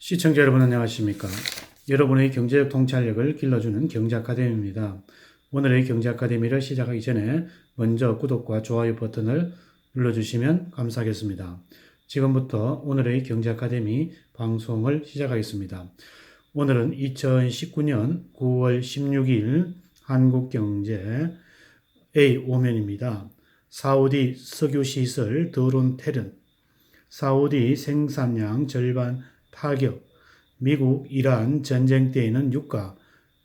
시청자 여러분 안녕하십니까? 여러분의 경제적 통찰력을 길러주는 경제아카데미입니다. 오늘의 경제아카데미를 시작하기 전에 먼저 구독과 좋아요 버튼을 눌러주시면 감사하겠습니다. 지금부터 오늘의 경제아카데미 방송을 시작하겠습니다. 오늘은 2019년 9월 16일 한국경제 A5면입니다. 사우디 석유시설 드론 테른, 사우디 생산량 절반 타격, 미국, 이란 전쟁 때에는 유가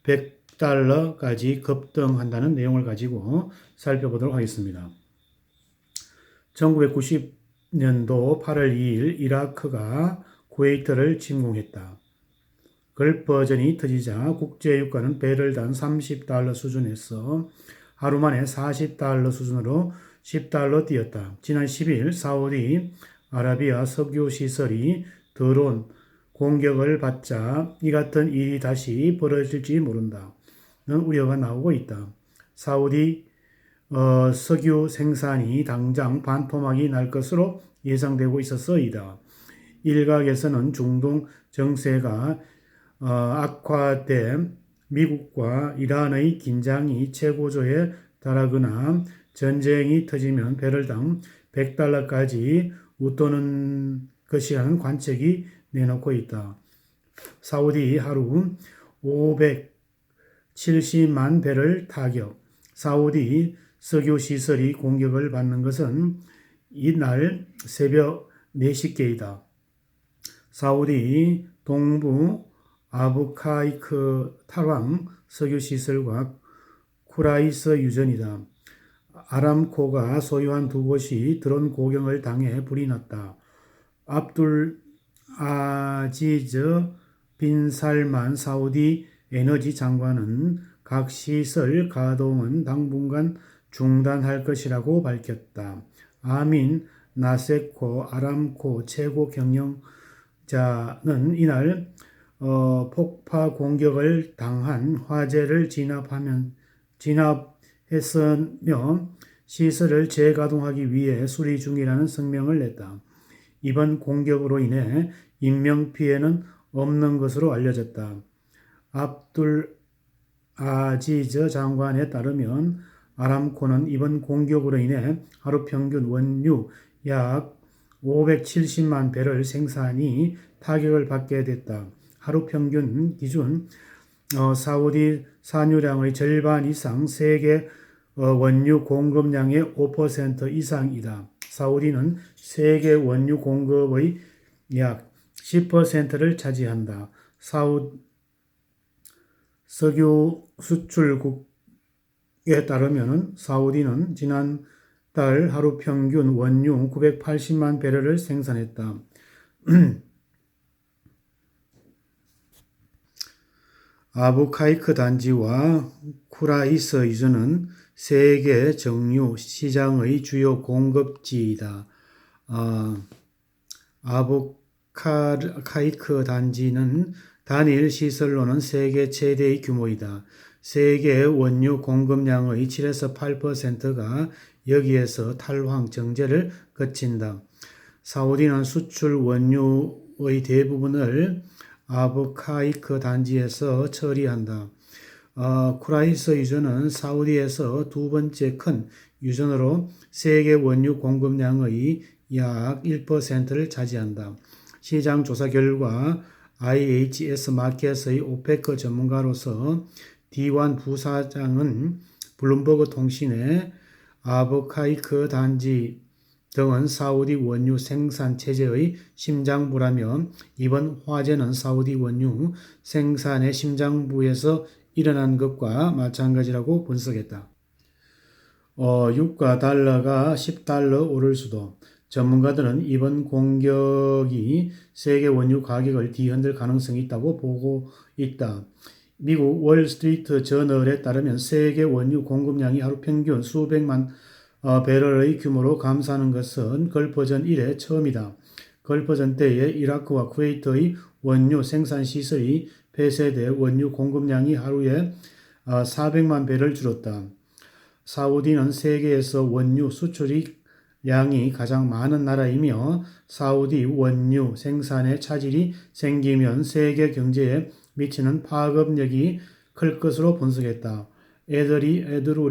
100달러까지 급등한다는 내용을 가지고 살펴보도록 하겠습니다. 1990년도 8월 2일 이라크가 쿠웨이트를 침공했다. 걸버전이 터지자 국제유가는 배럴당 30달러 수준에서 하루 만에 40달러 수준으로 10달러 뛰었다. 지난 10일 사우디 아라비아 석유시설이 드론 공격을 받자 이 같은 일이 다시 벌어질지 모른다는 우려가 나오고 있다. 사우디 석유 생산이 당장 반토막이 날 것으로 예상되고 있어서이다. 일각에서는 중동 정세가 악화돼 미국과 이란의 긴장이 최고조에 달하거나 전쟁이 터지면 배럴당 100달러까지 웃도는 것이라는 관측이 내놓고 있다. 사우디 하루 570만 배럴 타격. 사우디 석유시설이 공격을 받는 것은 이날 새벽 4시께이다. 사우디 동부 아부카이크 탈왕 석유시설과 쿠라이스 유전이다. 아람코가 소유한 두 곳이 드론 공격을 당해 불이 났다. 압둘 아지즈 빈 살만 사우디 에너지 장관은 각 시설 가동은 당분간 중단할 것이라고 밝혔다. 아민 나세코 아람코 최고 경영자는 이날 폭파 공격을 당한 화재를 진압했으며 시설을 재가동하기 위해 수리 중이라는 성명을 냈다. 이번 공격으로 인해 인명피해는 없는 것으로 알려졌다. 압둘 아지즈 장관에 따르면 아람코는 이번 공격으로 인해 하루 평균 원유 약 570만 배럴 생산이 타격을 받게 됐다. 하루 평균 기준 사우디 산유량의 절반 이상 세계 원유 공급량의 5% 이상이다. 사우디는 세계 원유 공급의 약 10%를 차지한다. 석유 수출국에 따르면 사우디는 지난달 하루 평균 원유 980만 배럴을 생산했다. 아부카이크 단지와 쿠라이스 유전은 세계 정유 시장의 주요 공급지이다. 아부카이크 단지는 단일 시설로는 세계 최대의 규모이다. 세계 원유 공급량의 7에서 8%가 여기에서 탈황 정제를 거친다. 사우디는 수출 원유의 대부분을 아부카이크 단지에서 처리한다. 쿠라이스 유전은 사우디에서 두 번째 큰 유전으로 세계 원유 공급량의 약 1%를 차지한다. 시장 조사 결과 IHS 마켓의 오페크 전문가로서 디완 부사장은 블룸버그 통신에 아부카이크 단지 등은 사우디 원유 생산 체제의 심장부라며 이번 화재는 사우디 원유 생산의 심장부에서 일어난 것과 마찬가지라고 분석했다. 유가 달러가 10달러 오를 수도. 전문가들은 이번 공격이 세계 원유 가격을 뒤흔들 가능성이 있다고 보고 있다. 미국 월스트리트 저널에 따르면 세계 원유 공급량이 하루 평균 수백만 배럴의 규모로 감소하는 것은 걸버전 이래 처음이다. 걸버전 때에 이라크와 쿠웨이트의 원유 생산 시설이 폐쇄돼 원유 공급량이 하루에 400만 배럴 줄었다. 사우디는 세계에서 원유 수출이 양이 가장 많은 나라이며 사우디 원유 생산에 차질이 생기면 세계 경제에 미치는 파급력이 클 것으로 분석했다. 에드루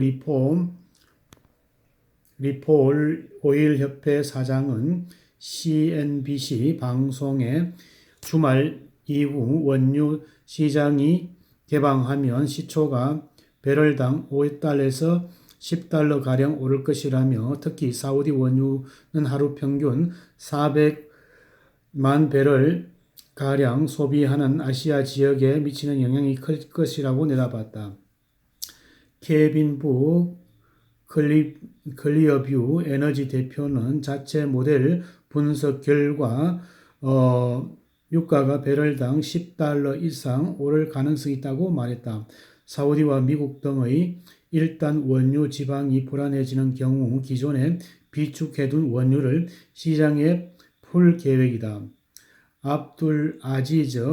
리폴 오일협회 사장은 CNBC 방송에 주말 이후 원유 시장이 개방하면 시초가 배럴당 5달러에서 10달러가량 오를 것이라며 특히 사우디 원유는 하루 평균 400만 배럴가량 소비하는 아시아 지역에 미치는 영향이 클 것이라고 내다봤다. 케빈 부 클리어뷰 에너지 대표는 자체 모델 분석 결과 유가가 배럴당 10달러 이상 오를 가능성이 있다고 말했다. 사우디와 미국 등의 일단 원유 지방이 불안해지는 경우 기존에 비축해둔 원유를 시장에 풀 계획이다. 압둘 아지즈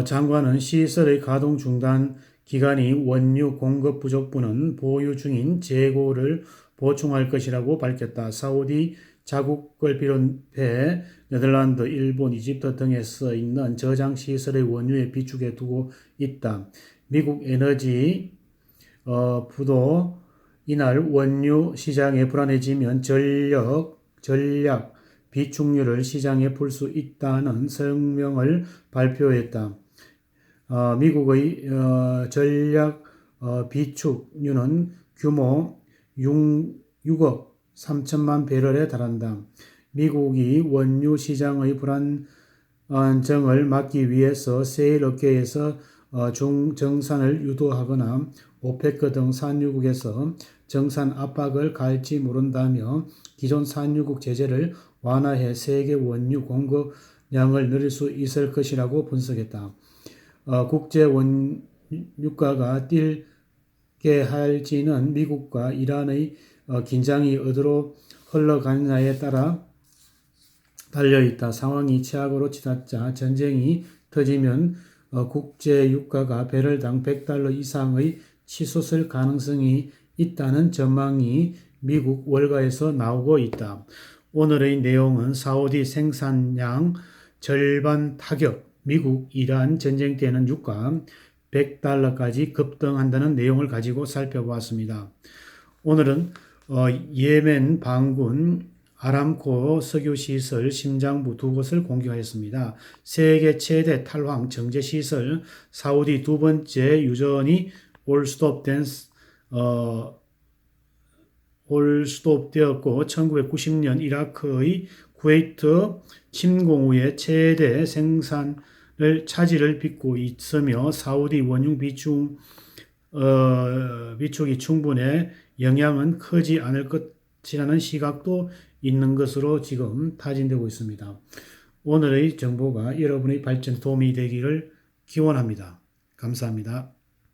장관은 시설의 가동 중단 기간이 원유 공급 부족분은 보유 중인 재고를 보충할 것이라고 밝혔다. 사우디 자국을 비롯해 네덜란드, 일본, 이집트 등에 써 있는 저장 시설의 원유에 비축해 두고 있다. 미국 에너지 부도 이날 원유 시장이 불안해지면 전략 비축유를 시장에 풀 수 있다는 성명을 발표했다. 미국의 전략 비축유는 규모 6억 3천만 배럴에 달한다. 미국이 원유 시장의 불안정을 막기 위해서 세일 업계에서 정산을 유도하거나 오페크 등 산유국에서 정산 압박을 가할지 모른다며 기존 산유국 제재를 완화해 세계 원유 공급량을 늘릴 수 있을 것이라고 분석했다. 국제 원유가가 뛰게 할지는 미국과 이란의 긴장이 어디로 흘러가느냐에 따라 달려있다. 상황이 최악으로 치닫자 전쟁이 터지면 국제 유가가 배럴당 100달러 이상의 치솟을 가능성이 있다는 전망이 미국 월가에서 나오고 있다. 오늘의 내용은 사우디 생산량 절반 타격, 미국, 이란 전쟁 때는 유가 100달러까지 급등한다는 내용을 가지고 살펴보았습니다. 오늘은 예멘 반군 아람코 석유시설 심장부 두 곳을 공격하였습니다. 세계 최대 탈황 정제시설 사우디 두 번째 유전이 올스톱되었고 1990년 이라크의 쿠웨이트 침공 후에 최대 생산을 차질을 빚고 있으며 사우디 원유 비축이 충분히 영향은 크지 않을 것이라는 시각도 있는 것으로 지금 타진되고 있습니다. 오늘의 정보가 여러분의 발전에 도움이 되기를 기원합니다. 감사합니다.